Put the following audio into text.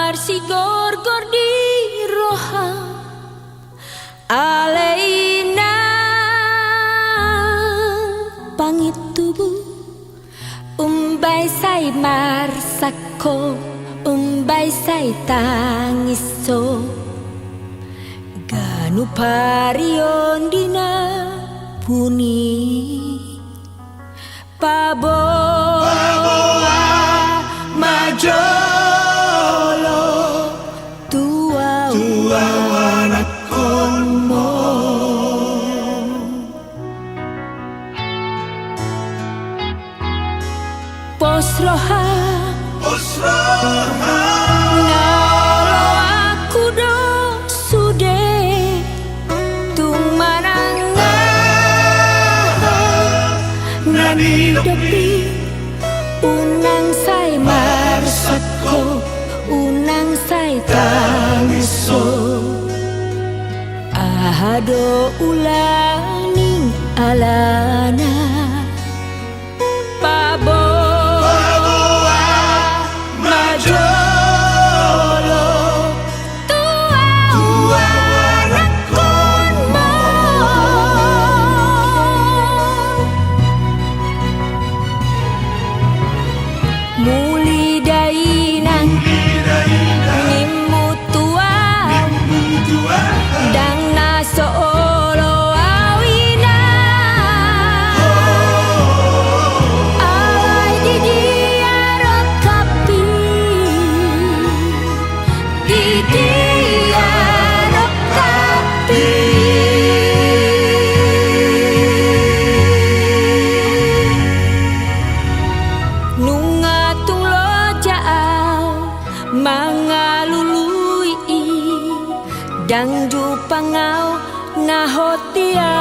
marsigor-gor di roha aleina pangit tubuh umbai sai marsako umbai sai tangiso ganu parion dina puni paboa majolo tua anak konmo posroha nalo aku do sude tung mananga nani depi unang sai marsako unang sai tangiso ahado ulaning alana paboa majolo tua anak konmo muli dainang nimmu tua dang naso olo awina alai di dia rokapi di dia rokapi nunga tung lo jaal mangalului dang jupangau ngahotia